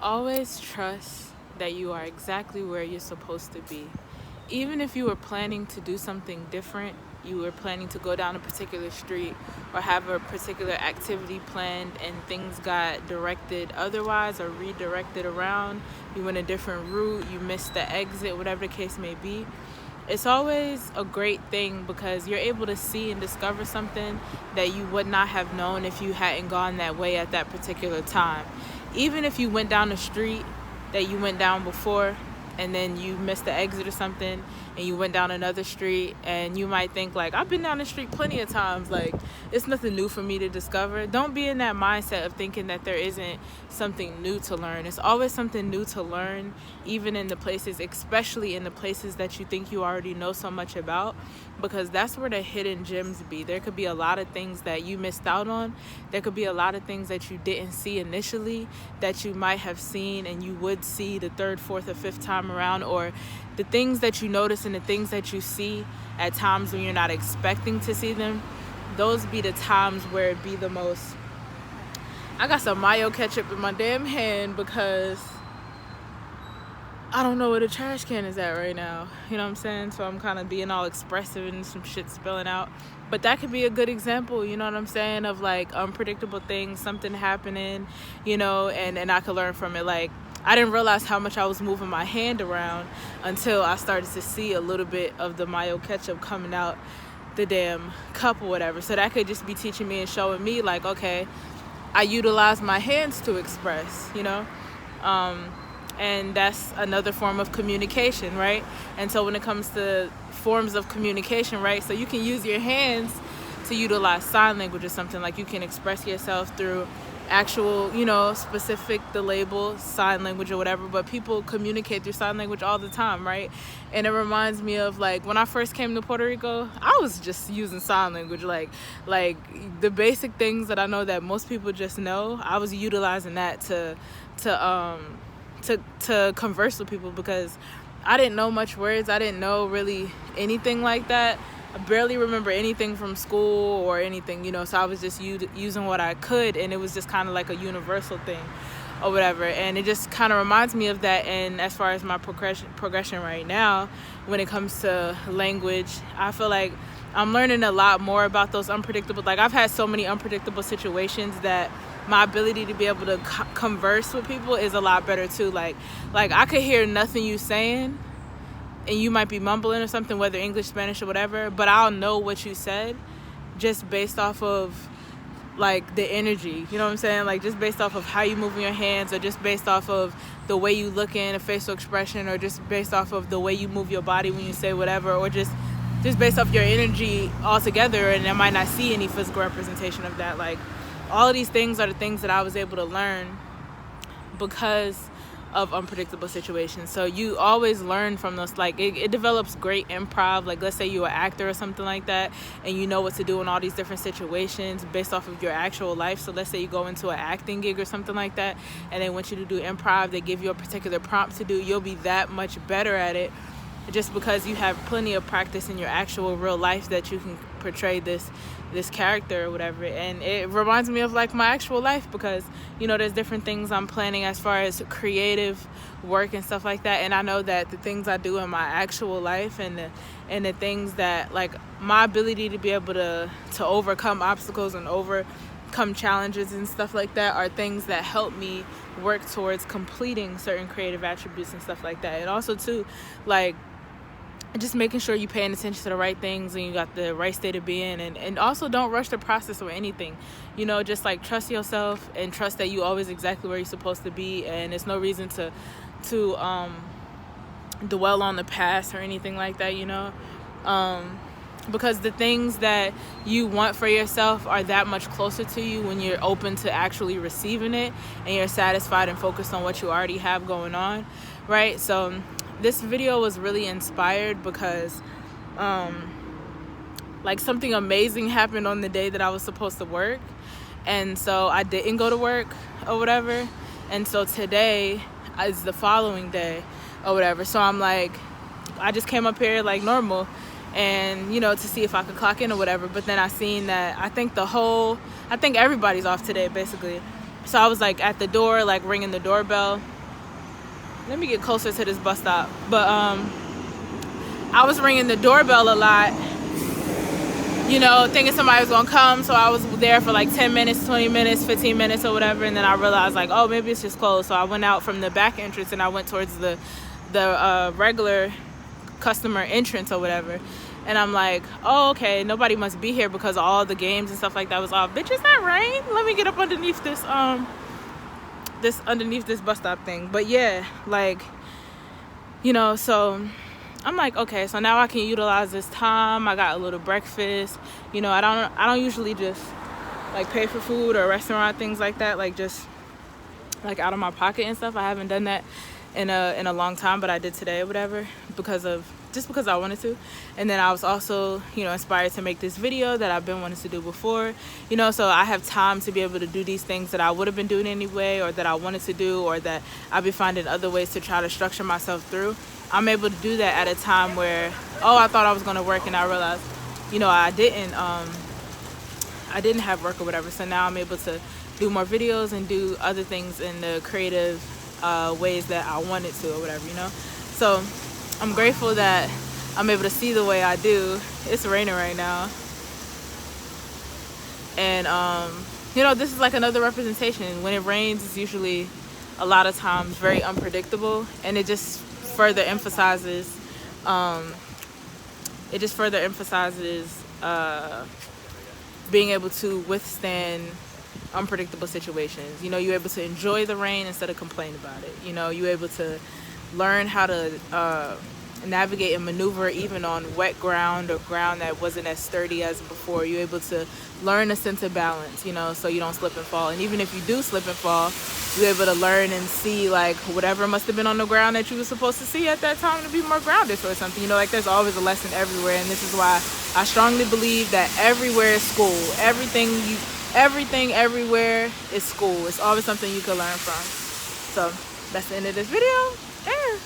Always trust that you are exactly where you're supposed to be. Even if you were planning to do something different, you were planning to go down a particular street or have a particular activity planned and things got directed otherwise or redirected around, you went a different route, you missed the exit, whatever the case may be. It's always a great thing because you're able to see and discover something that you would not have known if you hadn't gone that way at that particular time. Even if you went down the street that you went down before and then you missed the exit or something and you went down another street, and you might think like, I've been down the street plenty of times, like it's nothing new for me to discover. Don't be in that mindset of thinking that there isn't something new to learn. It's always something new to learn, even in the places, especially in the places that you think you already know so much about, because that's where the hidden gems be. There could be a lot of things that you missed out on. There could be a lot of things that you didn't see initially that you might have seen and you would see the third, fourth, or fifth time around, or the things that you notice and the things that you see at times when you're not expecting to see them. Those be the times where it be the most. I got some mayo ketchup in my damn hand because I don't know where the trash can is at right now. You know what I'm saying? So I'm kind of being all expressive and some shit spilling out. But that could be a good example, you know what I'm saying, of like unpredictable things, something happening, you know, and I could learn from it. Like, I didn't realize how much I was moving my hand around until I started to see a little bit of the mayo ketchup coming out the damn cup or whatever. So that could just be teaching me and showing me like, okay, I utilize my hands to express, you know. And that's another form of communication, right? And so when it comes to forms of communication, right, so you can use your hands to utilize sign language or something. Like you can express yourself through actual, you know, specific, the label, sign language or whatever, but people communicate through sign language all the time, right? And it reminds me of like when I first came to Puerto Rico, I was just using sign language, like the basic things that I know that most people just know, I was utilizing that to converse with people, because I didn't know much words. I didn't know really anything like that. I barely remember anything from school or anything, you know, so I was just using what I could, and it was just kind of like a universal thing or whatever. And it just kind of reminds me of that. And as far as my progression right now, when it comes to language, I feel like I'm learning a lot more about those unpredictable, like I've had so many unpredictable situations that my ability to be able to converse with people is a lot better too. Like I could hear nothing you saying, and you might be mumbling or something, whether English, Spanish, or whatever, but I'll know what you said just based off of like the energy, you know what I'm saying? Like just based off of how you move your hands, or just based off of the way you look in a facial expression, or just based off of the way you move your body when you say whatever, or just based off your energy altogether. And I might not see any physical representation of that. Like all of these things are the things that I was able to learn because of unpredictable situations. So you always learn from those. Like it develops great improv. Like let's say you're an actor or something like that, and you know what to do in all these different situations based off of your actual life. So let's say you go into an acting gig or something like that, and they want you to do improv. They give you a particular prompt to do. You'll be that much better at it just because you have plenty of practice in your actual real life that you can portray this character or whatever. And it reminds me of like my actual life, because you know there's different things I'm planning as far as creative work and stuff like that, and I know that the things I do in my actual life and the things that like my ability to be able to overcome obstacles and overcome challenges and stuff like that are things that help me work towards completing certain creative attributes and stuff like that. And also too, like just making sure you're paying attention to the right things and you got the right state of being, and also don't rush the process or anything, you know, just like trust yourself and trust that you always exactly where you're supposed to be. And there's no reason to dwell on the past or anything like that, you know, because the things that you want for yourself are that much closer to you when you're open to actually receiving it and you're satisfied and focused on what you already have going on, right? So this video was really inspired because like something amazing happened on the day that I was supposed to work, and so I didn't go to work or whatever, and so today is the following day or whatever. So I'm like, I just came up here like normal, and you know, to see if I could clock in or whatever. But then I seen that I think everybody's off today basically, So I was like at the door, like ringing the doorbell. Let me get closer to this bus stop. But I was ringing the doorbell a lot, you know, thinking somebody was gonna come. So I was there for like 10 minutes, 20 minutes, 15 minutes or whatever. And then I realized like, oh, maybe it's just closed. So I went out from the back entrance and I went towards the regular customer entrance or whatever. And I'm like, oh, okay, nobody must be here because all the games and stuff like that was off. Bitch, it's not rain. Let me get up underneath this underneath this bus stop thing. But yeah, like, you know, so I'm like, okay, so now I can utilize this time. I got a little breakfast. You know, I don't usually just like pay for food or restaurant things like that, like just like out of my pocket and stuff. I haven't done that in a long time, but I did today or whatever because I wanted to. And then I was also, you know, inspired to make this video that I've been wanting to do before, you know, so I have time to be able to do these things that I would have been doing anyway, or that I wanted to do, or that I'll be finding other ways to try to structure myself through. I'm able to do that at a time where, oh, I thought I was going to work and I realized, you know, I didn't have work or whatever. So now I'm able to do more videos and do other things in the creative ways that I wanted to or whatever, you know. So I'm grateful that I'm able to see the way I do. It's raining right now. And, you know, this is like another representation. When it rains, it's usually a lot of times very unpredictable. And it just further emphasizes, being able to withstand unpredictable situations. You know, you're able to enjoy the rain instead of complain about it. You know, you're able to learn how to navigate and maneuver even on wet ground or ground that wasn't as sturdy as before. You're able to learn a sense of balance, you know, so you don't slip and fall. And even if you do slip and fall, you're able to learn and see like whatever must have been on the ground that you were supposed to see at that time to be more grounded or something. You know, like there's always a lesson everywhere. And this is why I strongly believe that everywhere is school. Everything everywhere is school. It's always something you can learn from. So that's the end of this video. Yeah.